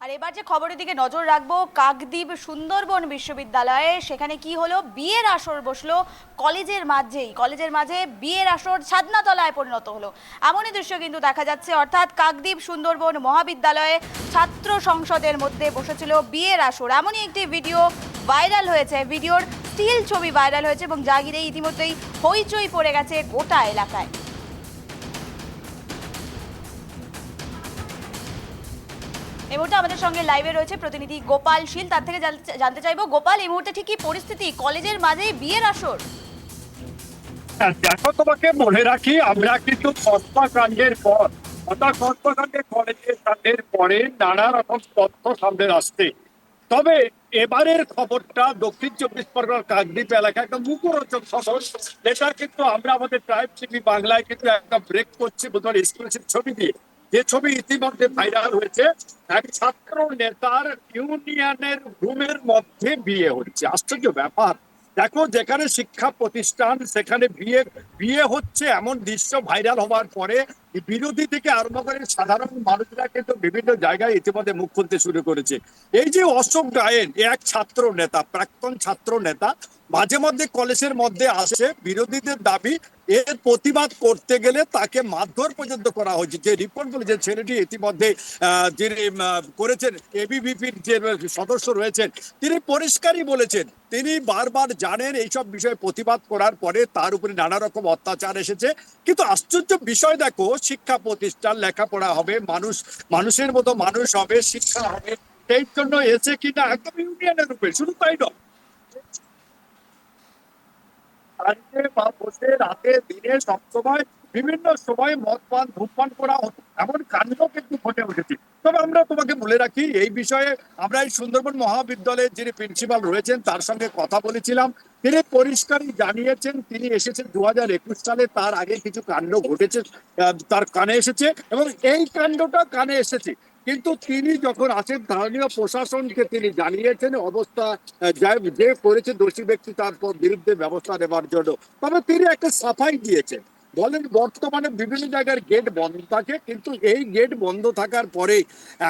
আর এবার যে খবরের দিকে নজর রাখবো, কাকদ্বীপ সুন্দরবন বিশ্ববিদ্যালয়ে সেখানে কি হলো, বিয়ের আসর বসলো কলেজের মাঝে বিয়ের আসর ছাদনাতলায় পরিণত হলো। এমনই দৃশ্য কিন্তু দেখা যাচ্ছে, অর্থাৎ কাকদ্বীপ সুন্দরবন মহাবিদ্যালয়ে ছাত্র সংসদের মধ্যে বসেছিল বিয়ের আসর। এমনই একটি ভিডিও ভাইরাল হয়েছে, ভিডিওর স্টিল ছবি ভাইরাল হয়েছে এবং যা ঘিরে ইতিমধ্যেই হইচই পড়ে গেছে গোটা এলাকায়। এই মুহূর্তে আমাদের সঙ্গে লাইভে রয়েছে প্রতিনিধি গোপাল শীল, তার থেকে জানতে চাইবো, গোপাল, এই মুহূর্তে ঠিক কি পরিস্থিতি, কলেজের মাঝেই বিয়ের আসর? দেখো, তোমাকে মনে রাখি, আমরা কিন্তু কসবাকাণ্ডের পর অর্থাৎ কসবাকাণ্ডের কলেজের কাণ্ডের পরে নানা রকম তথ্য সামনে আসছে। তবে এবারের খবরটা দক্ষিণ চব্বিশ পরগনার কাকদ্বীপ এলাকায় একটা মুখরোচক খবর, যেটা কিন্তু আমরা আমাদের ট্রাইব টিভি বাংলায় কিন্তু একটা ব্রেক করছি বোধহয় এক্সক্লুসিভ ছবি দিয়ে। যে ছবি ইতিমধ্যে ভাইরাল হয়েছে, এক ছাত্র নেতার ইউনিয়নের রুমের মধ্যে বিয়ে হচ্ছে। আশ্চর্য ব্যাপার। দেখো, যেখানে শিক্ষা প্রতিষ্ঠান সেখানে বিয়ে বিয়ে হচ্ছে, এমন দৃশ্য ভাইরাল হওয়ার পরে বিরোধী থেকে আরম্ভ করে সাধারণ মানুষরা কিন্তু বিভিন্ন জায়গায় ইতিমধ্যে মুখ খুলতে শুরু করেছে। এই যে অশোক গায়েন, এক ছাত্র নেতা, প্রাক্তন ছাত্র নেতা, মাঝে মধ্যে কলেজের মধ্যে আসে, বিরোধীদের দাবি এর প্রতিবাদ করতে গেলে তাকে মারধর পর্যন্ত করা হয়েছে। যে রিপোর্ট বলে, যে ছেলেটি ইতিমধ্যে যিনি করেছেন এবিভিপির যে সদস্য রয়েছেন, তিনি পরিষ্কারই বলেছেন তিনি বারবার জানেন এইসব বিষয়ে প্রতিবাদ করার পরে তার উপরে নানা রকম অত্যাচার এসেছে। কিন্তু আশ্চর্য বিষয় দেখো, শিক্ষা প্রতিষ্ঠান, লেখাপড়া হবে, মানুষের মতো মানুষ হবে, শিক্ষা হবে, সেই জন্য এসে কিনা একদম ইউনিয়নের রূপে। শুধু তাই নয়, বাড়িতে বা বসে রাতে দিনে সবসময় বিভিন্ন সময় মদ পান ধূমপান করা হতো, এমন কাণ্ড কিন্তু ঘটে উঠেছে। তবে আমরা তোমাকে বলে রাখি, এই বিষয়ে আমরা এই সুন্দরবন মহাবিদ্যালয়ের যিনি প্রিন্সিপাল রয়েছেন তার সঙ্গে কথা বলেছিলাম। তিনি পরিষ্কারই জানিয়েছেন তিনি এসেছেন 2021 সালে, তার আগে কিছু কাণ্ড ঘটেছে তার কানে এসেছে, এবং এই কাণ্ডটা কানে এসেছে। কিন্তু তিনি যখন আছেন, স্থানীয় প্রশাসনকে তিনি জানিয়েছেন অবস্থা যে করেছে দোষী ব্যক্তি তার বিরুদ্ধে ব্যবস্থা নেবার জন্য। তবে তিনি একটা সাফাই দিয়েছেন, বলেন বর্তমানে বিভিন্ন জায়গার গেট বন্ধ থাকে, কিন্তু এই গেট বন্ধ থাকার পরে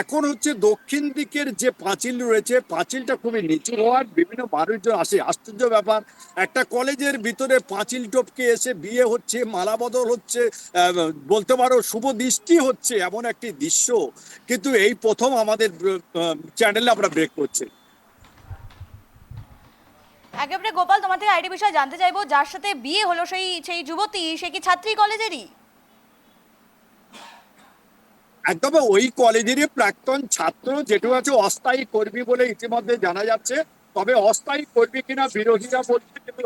এখন হচ্ছে দক্ষিণ দিকের যে পাঁচিল রয়েছে, পাঁচিলটা খুবই নিচু হওয়ার বিভিন্ন মানুষজন আসে। আশ্চর্য ব্যাপার, একটা কলেজের ভিতরে পাঁচিল টপকে এসে বিয়ে হচ্ছে, মালা বদল হচ্ছে, বলতে পারো শুভ দৃষ্টি হচ্ছে, এমন একটি দৃশ্য কিন্তু এই প্রথম আমাদের চ্যানেলে আমরা ব্রেক করছি। একেবারে গোপাল, তোমার থেকে আইডি বিষয় জানতে চাইবো, যার সাথে বিয়ে হলো সেই সেই যুবতী, সে কি ছাত্রী কলেজেরই? একদম ওই কলেজেরই প্রাক্তন ছাত্র, যেটা হচ্ছে অস্থায়ী কর্মী বলে ইতিমধ্যে জানা যাচ্ছে। তবে অস্থায়ী কর্মী কিনা বিরোধীরা বলছে, কিন্তু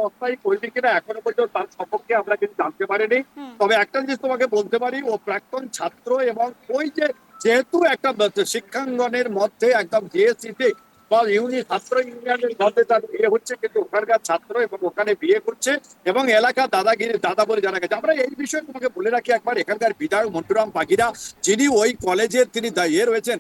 অস্থায়ী কর্মী কিনা এখনো পর্যন্ত তার সম্পর্কে আমরা কিন্তু জানতে পারিনি। তবে একটা জিনিস তোমাকে বলতে পারি, ও প্রাক্তন ছাত্র, এবং ওই যে যেহেতু একটা শিক্ষাঙ্গনের মধ্যে একদম জিএসসিতে বা ছাত্র ইউনিয়নের মধ্যে তার বিয়ে হচ্ছে, কিন্তু ওখানকার ছাত্র এবং ওখানে বিয়ে করছে, এবং এলাকা দাদা বলে জানা গেছে। আমরা এই বিষয়ে তোমাকে বলে রাখি একবার, এখানকার বিধায়ক মন্টুরাম পাখিরা, যিনি ওই কলেজের তিনি রয়েছেন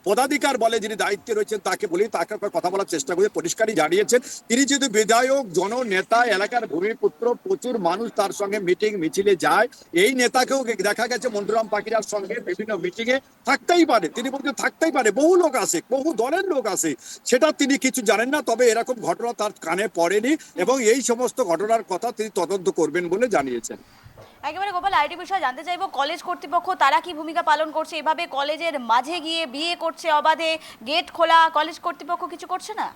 পদাধিকার বলে, যিনি দায়িত্বে রয়েছেন, তাকে বলি, তাকে কথা বলার চেষ্টা করে পরিষ্কারই জানিয়েছেন তিনি যেহেতু বিধায়ক, জননেতা, এলাকার ভূমিপুত্র, প্রচুর মানুষ তার সঙ্গে মিটিং মিছিলে যায়। এই নেতাকেও দেখা গেছে মন্টুরাম পাখিরার সঙ্গে বিভিন্ন মিটিং এ থাকতেই পারে, তিনি বলছেন থাকতেই পারে, বহু লোক আসে, বহু দলের লোক আসে, সেটা তিনি কিছু জানেন না। তবে এরকম ঘটনা তার কানে পড়েনি, এবং এই সমস্ত ঘটনার কথা তিনি তদন্ত করবেন বলে জানিয়েছেন। একেবারে গোপাল, আইডি বিষয় জানতে চাইবো, কলেজ কর্তৃপক্ষ তারা কি ভূমিকা পালন করছে? এভাবে কলেজের মাঝে গিয়ে বিয়ে করছে অবাধে, গেট খোলা, কলেজ কর্তৃপক্ষ কিছু করছে না?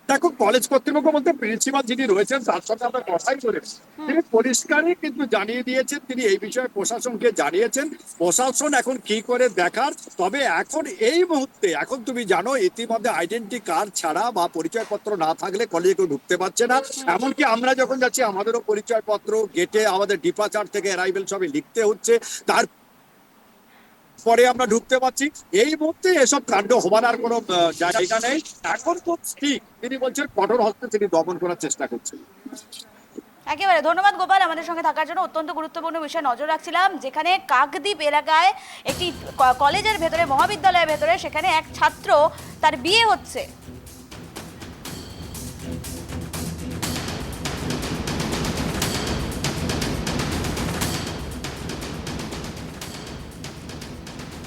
দেখো, কলেজ কর্তৃপক্ষ বলতে প্রিন্সিপাল যিনি রয়েছেন তার সঙ্গে আমরা কথাই বলেছি, তিনি পরিষ্কারই কিন্তু জানিয়ে দিয়েছেন, তিনি এই বিষয়ে প্রশাসনকে জানিয়েছেন। প্রশাসন এখন কি করে দেখার। তবে এখন এই মুহূর্তে, এখন তুমি জানো ইতিমধ্যে আইডেন্টি কার্ড ছাড়া বা পরিচয়পত্র না থাকলে কলেজে কেউ ঢুকতে পারছে না। এমনকি আমরা যখন যাচ্ছি আমাদেরও পরিচয়পত্র গেটে আমাদের ডিপার্চার থেকে অ্যারাইভেল সবই লিখতে হচ্ছে, তার পরে আমরা ঢুকতে পারছি। এই মুহূর্তে এসব কাণ্ড হবার আর কোনো জায়গা নেই। এখন তো ঠিক তিনি বলছেন কঠোর হস্তে তিনি দমন করার চেষ্টা করছেন। একেবারে ধন্যবাদ গোপাল, আমাদের সঙ্গে থাকার জন্য। অত্যন্ত গুরুত্বপূর্ণ বিষয়ে নজর রাখছিলাম, যেখানে কাকদ্বীপ এলাকায় একটি কলেজের ভেতরে, মহাবিদ্যালয়ের ভেতরে, সেখানে এক ছাত্র, তার বিয়ে হচ্ছে।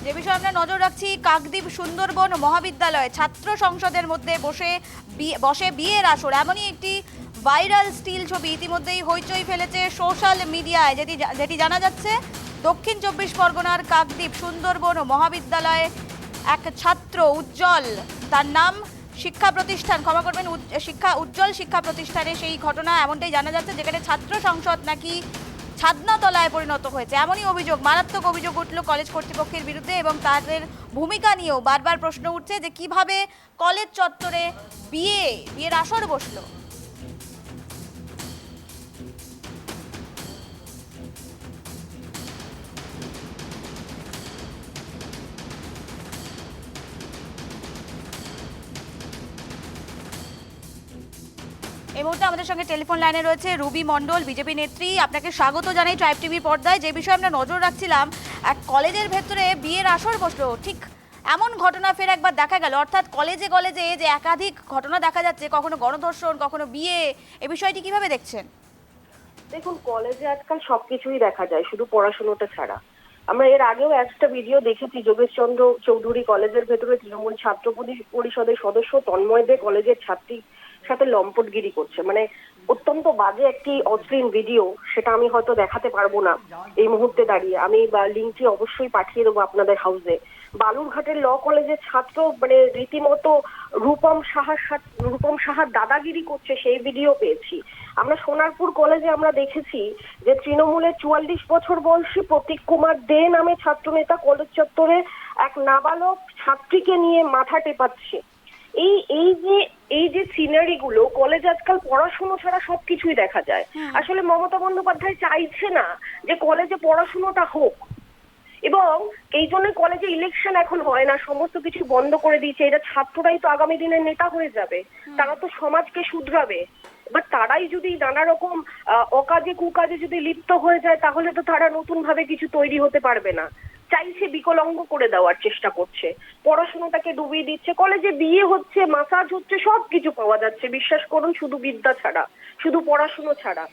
যে বিষয়ে আমরা নজর রাখছি, কাকদ্বীপ সুন্দরবন মহাবিদ্যালয়ে ছাত্র সংসদের মধ্যে বসে বিয়ের আসর, এমনই একটি ভাইরাল স্টিল ছবি ইতিমধ্যেই হইচই ফেলেছে সোশ্যাল মিডিয়ায়। যেটি জানা যাচ্ছে, দক্ষিণ চব্বিশ পরগনার কাকদ্বীপ সুন্দরবন মহাবিদ্যালয়ে এক ছাত্র উজ্জ্বল, তার নাম শিক্ষা প্রতিষ্ঠান, ক্ষমা করবেন, উজ্জ্বল শিক্ষা প্রতিষ্ঠানে সেই ঘটনা এমনটাই জানা যাচ্ছে, যেখানে ছাত্র সংসদ নাকি ছাদনাতলায় পরিণত হয়েছে। এমনই অভিযোগ, মারাত্মক অভিযোগ উঠল কলেজ কর্তৃপক্ষের বিরুদ্ধে এবং তাদের ভূমিকা নিয়েও বারবার প্রশ্ন উঠছে যে কিভাবে কলেজ চত্বরে বিয়ের আসর বসলো। এই মুহূর্তে আমাদের সঙ্গে টেলিফোন লাইনে রয়েছে রুবি মণ্ডল, বিজেপি নেত্রী। আপনাকে স্বাগত জানাই ট্রাইব টিভি পর্দায়। যে বিষয়ে আমরা নজর রাখছিলাম, এক কলেজের ভেতরে বিয়ের আসর বসলো, ঠিক এমন ঘটনা ফের একবার দেখা গেল। অর্থাৎ কলেজে কলেজে যে একাধিক ঘটনা দেখা যাচ্ছে, কখনো গণধর্ষণ, কখনো বিয়ে, এ বিষয়টি কিভাবে দেখছেন? দেখুন, কলেজে আজকাল সবকিছুই দেখা যায়, শুধু পড়াশোনাটা ছাড়া। আমরা এর আগেও একটা ভিডিও দেখেছি, যোগেশচন্দ্র চৌধুরী কলেজের ভেতরে তৃণমূল ছাত্র পরিষদের সদস্য তন্ময় দে কলেজের ছাত্রীর সাথে লম্পটগিরি করছে। মানে অত্যন্ত বাজে একটি অশ্লীল ভিডিও, সেটা আমি হয়তো দেখাতে পারবো না এই মুহূর্তে দাঁড়িয়ে। আমি লিঙ্কটি অবশ্যই পাঠিয়ে দেবো আপনাদের হাউসে। বালুরঘাটের ল কলেজের ছাত্র মানে রীতিমতো রূপম সাহার দাদাগিরি করছে, সেই ভিডিও পেয়েছি আমরা। সোনারপুর কলেজে আমরা দেখেছি যে তৃণমূলের 44 বছর বয়সী প্রতীক কুমার দে নামে ছাত্রনেতা কলেজ চত্বরে এক নাবালক ছাত্রীকে নিয়ে মাথা টেপাচ্ছে। এই যে সিনারি গুলো, কলেজ আজকাল পড়াশুনো ছাড়া সবকিছুই দেখা যায়। আসলে মমতা বন্দ্যোপাধ্যায় চাইছে না যে কলেজে পড়াশুনোটা হোক, এবং এই জন্য কলেজে ইলেকশন এখন হয় না, সমস্ত কিছু বন্ধ করে দিয়েছে। এরা ছাত্ররাই তো আগামী দিনের নেতা হয়ে যাবে, তারা তো সমাজকে শুধরাবে। এবার তারাই যদি নানা রকম অকাজে কুকাজে যদি লিপ্ত হয়ে যায়, তাহলে তো তারা নতুন ভাবে কিছু তৈরি হতে পারবে না। চাইছে বিকলাঙ্গ করে দেওয়ার চেষ্টা করছে, পড়াশোনাটাকে ডুবিয়ে দিচ্ছে। কলেজে বিয়ে হচ্ছে, মাসাজ হচ্ছে, সবকিছু পাওয়া যাচ্ছে, বিশ্বাস করুন, শুধু বিদ্যা ছাড়া, শুধু পড়াশুনো ছাড়া।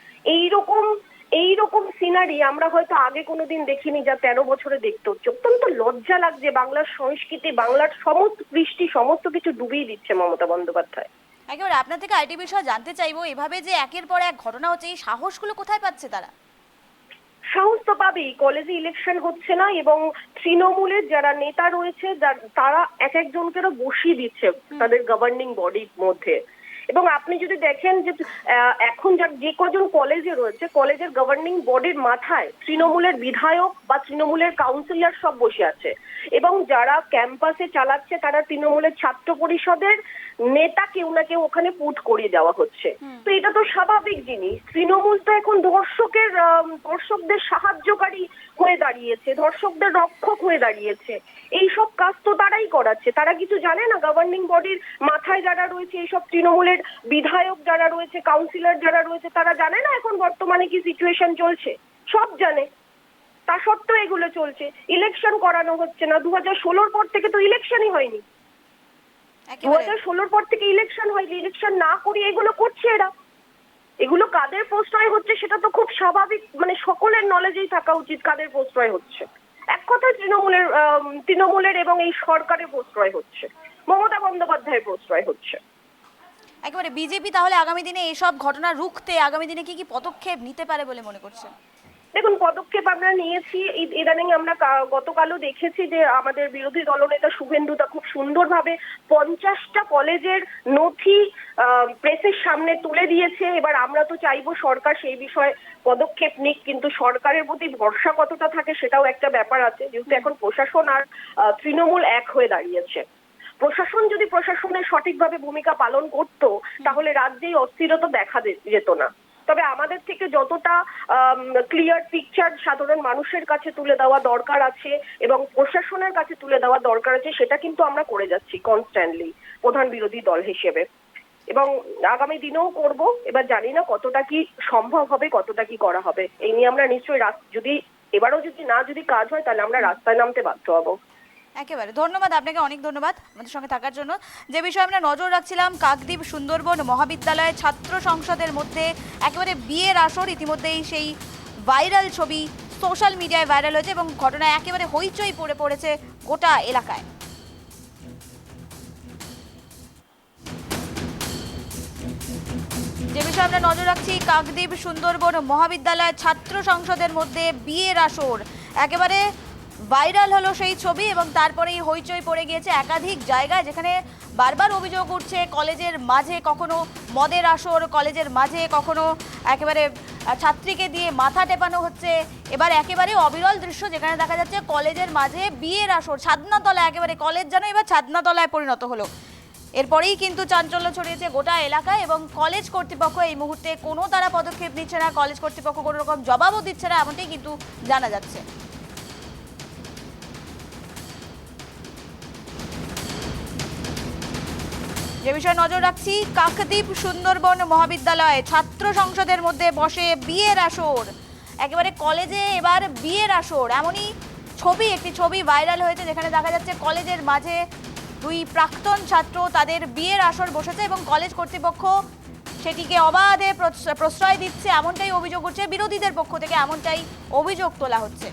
এইরকম সিনারি আমরা হয়তো আগে কোনোদিন দেখিনি, যা 13 বছরে দেখতে হচ্ছে। অত্যন্ত লজ্জা লাগছে, বাংলার সংস্কৃতি, বাংলার সমস্ত কৃষ্টি, সমস্ত কিছু ডুবিয়ে দিচ্ছে মমতা বন্দ্যোপাধ্যায়। একেবারে আপনার থেকে আইটি বিষয় জানতে চাইবো, এভাবে যে একের পর এক ঘটনা হচ্ছে, এই সাহসগুলো কোথায় পাচ্ছে তারা? সাহস তো পাবেই, কলেজে ইলেকশন হচ্ছে না এবং তৃণমূলের যারা নেতা রয়েছে তারা এক একজনকেও বসিয়ে দিচ্ছে তাদের গভর্নিং বডির মধ্যে। এবং আপনি যদি দেখেন যে এখন যে কজন কলেজে রয়েছে, কলেজের গভর্নিং বডির মাথায় তৃণমূলের বিধায়ক বা তৃণমূলের কাউন্সিলর সব বসে আছে, এবং যারা ক্যাম্পাসে চালাচ্ছে তারা তৃণমূলের ছাত্র পরিষদের নেতা কেউ না কেউ ওখানে পুট করিয়ে দেওয়া হচ্ছে। তো এটা তো স্বাভাবিক জিনিস। তৃণমূল তো এখন ধর্ষকদের সাহায্যকারী হয়ে দাঁড়িয়েছে, ধর্ষকদের রক্ষক হয়ে দাঁড়িয়েছে। এইসব কাজ তো তারাই করাচ্ছে। তারা কিছু জানে না? গভর্নিং বডির মাথায় যারা রয়েছে, এইসব তৃণমূলের বিধায়ক যারা রয়েছে, কাউন্সিলর যারা রয়েছে, তারা জানে না এখন বর্তমানে কি সিচুয়েশন চলছে? সব জানে, তা সত্ত্বেও এগুলো চলছে। ইলেকশন করানো হচ্ছে না, 2016 পর থেকে তো ইলেকশনই হয়নি। 2016 পর থেকে ইলেকশন হয়নি, ইলেকশন না করিয়ে এগুলো করছে এরা। এগুলো কাদের প্রশ্রয় হচ্ছে সেটা তো খুব স্বাভাবিক, মানে সকলের নলেজেই থাকা উচিত কাদের প্রশ্রয় হচ্ছে। এক কথায় তৃণমূলের এবং এই সরকারের প্রশ্রয় হচ্ছে, মমতা বন্দ্যোপাধ্যায়ের প্রশ্রয় হচ্ছে। একেবারে বিজেপি তাহলে আগামী দিনে এইসব ঘটনা রুখতে আগামী দিনে কি কি পদক্ষেপ নিতে পারে বলে মনে করছেন? দেখুন, পদক্ষেপ আমরা নিয়েছি। ইদানিং আমরা গতকালও দেখেছি যে আমাদের বিরোধী দলনেতা শুভেন্দুদা খুব সুন্দরভাবে 50টা কলেজের নথি প্রেসের সামনে তুলে দিয়েছে। এবার আমরা তো চাইবো সরকার সেই বিষয়ে পদক্ষেপ নিক, কিন্তু সরকারের প্রতি ভরসা কতটা থাকে সেটাও একটা ব্যাপার আছে, যেহেতু এখন প্রশাসন আর তৃণমূল এক হয়ে দাঁড়িয়েছে। প্রশাসন যদি প্রশাসনের সঠিকভাবে ভূমিকা পালন করত, তাহলে রাজ্যেই অস্থিরতা দেখা যেত না। তবে আমাদের থেকে যতটা ক্লিয়ার পিকচার সাধারণ মানুষের কাছে তুলে দেওয়া দরকার আছে এবং প্রশাসনের কাছে তুলে দেওয়া দরকার আছে, সেটা কিন্তু আমরা করে যাচ্ছি কনস্ট্যান্টলি প্রধান বিরোধী দল হিসেবে, এবং আগামী দিনেও করব। এবার জানি না কতটা কি সম্ভব হবে, কতটা কি করা হবে। এই নিয়ে আমরা নিশ্চয়ই যদি এবারও যদি কাজ হয়, তাহলে আমরা রাস্তায় নামতে বাধ্য হব। একেবারে ধন্যবাদ আপনাকে, অনেক ধন্যবাদ আমাদের সঙ্গে থাকার জন্য। যে বিষয়ে আমরা নজর রাখছিলাম, কাকদ্বীপ সুন্দরবন মহাবিদ্যালয়ের ছাত্র সংসদের মধ্যে একেবারে বিয়ের আসর, ইতিমধ্যেই সেই ভাইরাল ছবি সোশ্যাল মিডিয়ায় ভাইরাল হয়েছে এবং ঘটনায় একেবারে হইচই পড়ে পড়েছে গোটা এলাকায়। যে বিষয়ে আমরা নজর রাখছি, কাকদ্বীপ সুন্দরবন মহাবিদ্যালয় ছাত্র সংসদের মধ্যে বিয়ের আসর, একেবারে ভাইরাল হলো সেই ছবি এবং তারপরেই হইচই পড়ে গিয়েছে একাধিক জায়গায়, যেখানে বারবার অভিযোগ উঠছে কলেজের মাঝে কখনো মদের আসর, কলেজের মাঝে কখনো একেবারে ছাত্রীকে দিয়ে মাথা টেপানো হচ্ছে। এবার একেবারে অবিরল দৃশ্য যেখানে দেখা যাচ্ছে কলেজের মাঝে বিয়ের আসর, ছাদনাতলা, একেবারে কলেজ যেন এবার ছাদনাতলায় পরিণত হলো। এরপরেই কিন্তু চাঞ্চল্য ছড়িয়েছে গোটা এলাকায় এবং কলেজ কর্তৃপক্ষ এই মুহূর্তে কোনো তারা পদক্ষেপ নিচ্ছে না, কলেজ কর্তৃপক্ষ কোনো রকম জবাবও দিচ্ছে না, এমনটাই কিন্তু জানা যাচ্ছে। যে বিষয়ে নজর রাখছি, কাকদ্বীপ সুন্দরবন মহাবিদ্যালয় ছাত্র সংসদের মধ্যে বসে বিয়ের আসর, একেবারে কলেজে এবার বিয়ের আসর, এমনই একটি ছবি ভাইরাল হয়েছে যেখানে দেখা যাচ্ছে কলেজের মাঝে দুই প্রাক্তন ছাত্র তাদের বিয়ের আসর বসেছে এবং কলেজ কর্তৃপক্ষ সেটিকে অবাধে প্রশ্রয় দিচ্ছে, এমনটাই অভিযোগ উঠছে বিরোধীদের পক্ষ থেকে, এমনটাই অভিযোগ তোলা হচ্ছে।